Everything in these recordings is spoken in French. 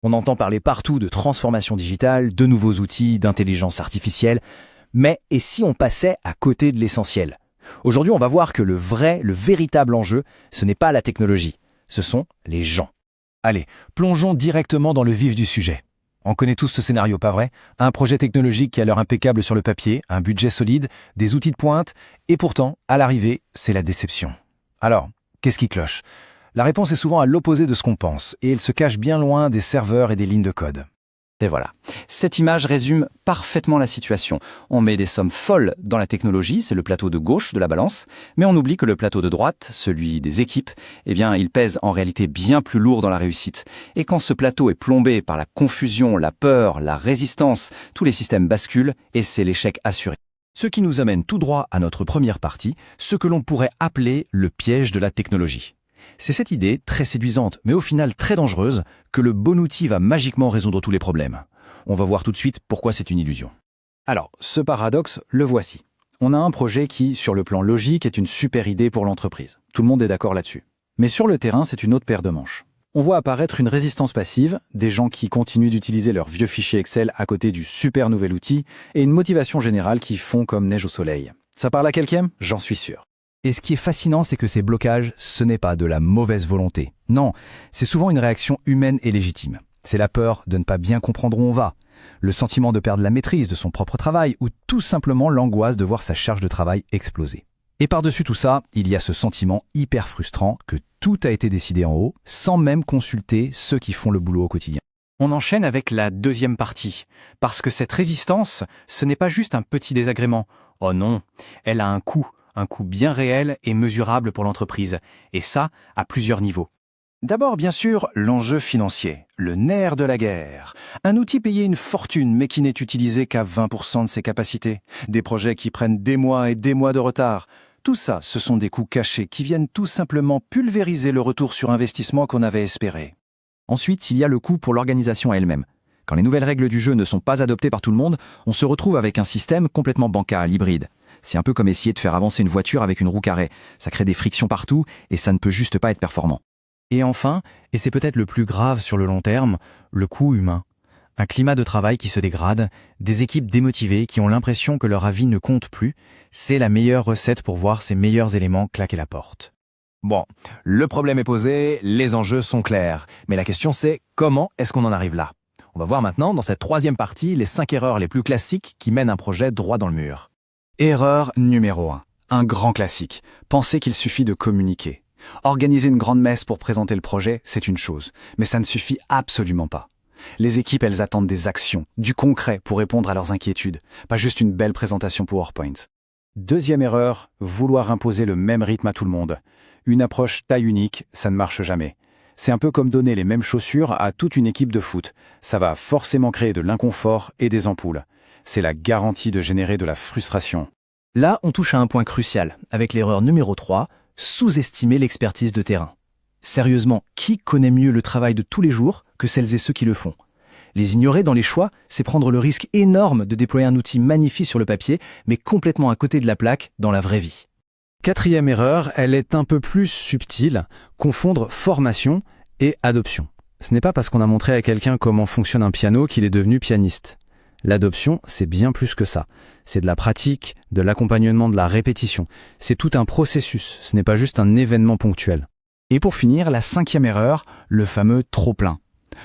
On entend parler partout de transformation digitale, de nouveaux outils, d'intelligence artificielle, mais et si on passait à côté de l'essentiel? Aujourd'hui, on va voir que le véritable enjeu, ce n'est pas la technologie, ce sont les gens. Allez, plongeons directement dans le vif du sujet. On connaît tous ce scénario, pas vrai? Un projet technologique qui a l'air impeccable sur le papier, un budget solide, des outils de pointe, et pourtant, à l'arrivée, c'est la déception. Alors, qu'est-ce qui cloche? La réponse est souvent à l'opposé de ce qu'on pense, et elle se cache bien loin des serveurs et des lignes de code. Et voilà. Cette image résume parfaitement la situation. On met des sommes folles dans la technologie, c'est le plateau de gauche de la balance, mais on oublie que le plateau de droite, celui des équipes, il pèse en réalité bien plus lourd dans la réussite. Et quand ce plateau est plombé par la confusion, la peur, la résistance, tous les systèmes basculent et c'est l'échec assuré. Ce qui nous amène tout droit à notre première partie, ce que l'on pourrait appeler le piège de la technologie. C'est cette idée, très séduisante, mais au final très dangereuse, que le bon outil va magiquement résoudre tous les problèmes. On va voir tout de suite pourquoi c'est une illusion. Alors, ce paradoxe, le voici. On a un projet qui, sur le plan logique, est une super idée pour l'entreprise. Tout le monde est d'accord là-dessus. Mais sur le terrain, c'est une autre paire de manches. On voit apparaître une résistance passive, des gens qui continuent d'utiliser leurs vieux fichiers Excel à côté du super nouvel outil, et une motivation générale qui fond comme neige au soleil. Ça parle à quelqu'un? J'en suis sûr. Et ce qui est fascinant, c'est que ces blocages, ce n'est pas de la mauvaise volonté. Non, c'est souvent une réaction humaine et légitime. C'est la peur de ne pas bien comprendre où on va, le sentiment de perdre la maîtrise de son propre travail ou tout simplement l'angoisse de voir sa charge de travail exploser. Et par-dessus tout ça, il y a ce sentiment hyper frustrant que tout a été décidé en haut, sans même consulter ceux qui font le boulot au quotidien. On enchaîne avec la deuxième partie, parce que cette résistance, ce n'est pas juste un petit désagrément. Oh non, elle a un coût bien réel et mesurable pour l'entreprise, et ça, à plusieurs niveaux. D'abord, bien sûr, l'enjeu financier, le nerf de la guerre. Un outil payé une fortune, mais qui n'est utilisé qu'à 20% de ses capacités. Des projets qui prennent des mois et des mois de retard. Tout ça, ce sont des coûts cachés qui viennent tout simplement pulvériser le retour sur investissement qu'on avait espéré. Ensuite, il y a le coût pour l'organisation elle-même. Quand les nouvelles règles du jeu ne sont pas adoptées par tout le monde, on se retrouve avec un système complètement bancal, hybride. C'est un peu comme essayer de faire avancer une voiture avec une roue carrée. Ça crée des frictions partout et ça ne peut juste pas être performant. Et enfin, et c'est peut-être le plus grave sur le long terme, le coût humain. Un climat de travail qui se dégrade, des équipes démotivées qui ont l'impression que leur avis ne compte plus, c'est la meilleure recette pour voir ces meilleurs éléments claquer la porte. Bon, le problème est posé, les enjeux sont clairs. Mais la question c'est, comment est-ce qu'on en arrive là? On va voir maintenant, dans cette troisième partie, les 5 erreurs les plus classiques qui mènent un projet droit dans le mur. Erreur numéro 1. Un grand classique. Penser qu'il suffit de communiquer. Organiser une grande messe pour présenter le projet, c'est une chose. Mais ça ne suffit absolument pas. Les équipes, elles attendent des actions, du concret pour répondre à leurs inquiétudes. Pas juste une belle présentation PowerPoint. Deuxième erreur, vouloir imposer le même rythme à tout le monde. Une approche taille unique, ça ne marche jamais. C'est un peu comme donner les mêmes chaussures à toute une équipe de foot. Ça va forcément créer de l'inconfort et des ampoules. C'est la garantie de générer de la frustration. Là, on touche à un point crucial, avec l'erreur numéro 3, sous-estimer l'expertise de terrain. Sérieusement, qui connaît mieux le travail de tous les jours que celles et ceux qui le font? Les ignorer dans les choix, c'est prendre le risque énorme de déployer un outil magnifique sur le papier, mais complètement à côté de la plaque dans la vraie vie. Quatrième erreur, elle est un peu plus subtile, confondre formation et adoption. Ce n'est pas parce qu'on a montré à quelqu'un comment fonctionne un piano qu'il est devenu pianiste. L'adoption, c'est bien plus que ça. C'est de la pratique, de l'accompagnement, de la répétition. C'est tout un processus, ce n'est pas juste un événement ponctuel. Et pour finir, la 5e erreur, le fameux trop-plein.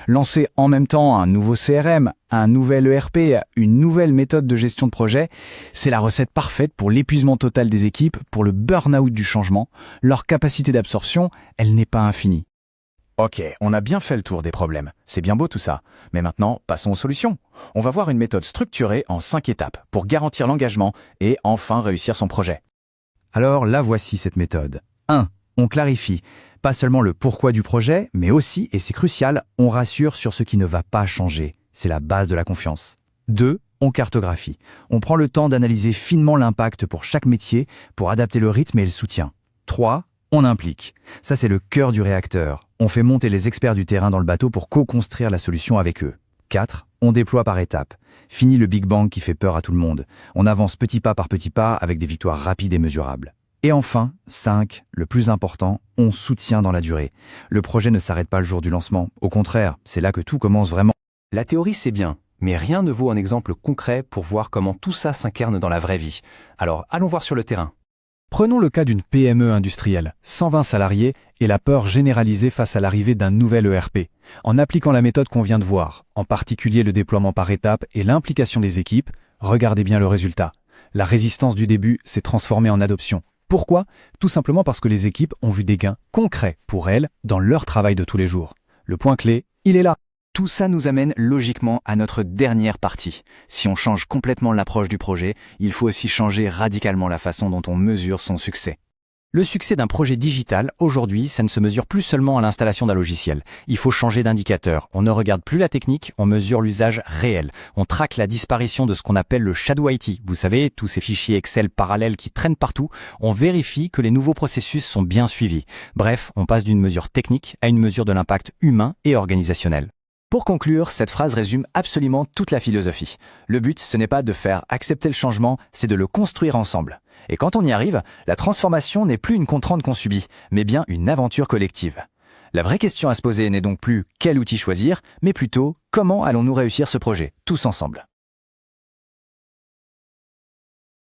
Lancer en même temps un nouveau CRM, un nouvel ERP, une nouvelle méthode de gestion de projet, c'est la recette parfaite pour l'épuisement total des équipes, pour le burn-out du changement. Leur capacité d'absorption, elle n'est pas infinie. Ok, on a bien fait le tour des problèmes. C'est bien beau tout ça. Mais maintenant, passons aux solutions. On va voir une méthode structurée en 5 étapes pour garantir l'engagement et enfin réussir son projet. Alors la voici cette méthode. 1. On clarifie. Pas seulement le pourquoi du projet, mais aussi, et c'est crucial, on rassure sur ce qui ne va pas changer. C'est la base de la confiance. 2. On cartographie. On prend le temps d'analyser finement l'impact pour chaque métier pour adapter le rythme et le soutien. 3. On implique. Ça, c'est le cœur du réacteur. On fait monter les experts du terrain dans le bateau pour co-construire la solution avec eux. 4. On déploie par étapes. Fini le Big Bang qui fait peur à tout le monde. On avance petit pas par petit pas avec des victoires rapides et mesurables. Et enfin, 5, le plus important, on soutient dans la durée. Le projet ne s'arrête pas le jour du lancement. Au contraire, c'est là que tout commence vraiment. La théorie, c'est bien, mais rien ne vaut un exemple concret pour voir comment tout ça s'incarne dans la vraie vie. Alors, allons voir sur le terrain. Prenons le cas d'une PME industrielle, 120 salariés et la peur généralisée face à l'arrivée d'un nouvel ERP. En appliquant la méthode qu'on vient de voir, en particulier le déploiement par étapes et l'implication des équipes, regardez bien le résultat. La résistance du début s'est transformée en adoption. Pourquoi? Tout simplement parce que les équipes ont vu des gains concrets pour elles dans leur travail de tous les jours. Le point clé, il est là. Tout ça nous amène logiquement à notre dernière partie. Si on change complètement l'approche du projet, il faut aussi changer radicalement la façon dont on mesure son succès. Le succès d'un projet digital, aujourd'hui, ça ne se mesure plus seulement à l'installation d'un logiciel. Il faut changer d'indicateur. On ne regarde plus la technique, on mesure l'usage réel. On traque la disparition de ce qu'on appelle le shadow IT. Vous savez, tous ces fichiers Excel parallèles qui traînent partout. On vérifie que les nouveaux processus sont bien suivis. Bref, on passe d'une mesure technique à une mesure de l'impact humain et organisationnel. Pour conclure, cette phrase résume absolument toute la philosophie. Le but, ce n'est pas de faire accepter le changement, c'est de le construire ensemble. Et quand on y arrive, la transformation n'est plus une contrainte qu'on subit, mais bien une aventure collective. La vraie question à se poser n'est donc plus quel outil choisir, mais plutôt comment allons-nous réussir ce projet, tous ensemble.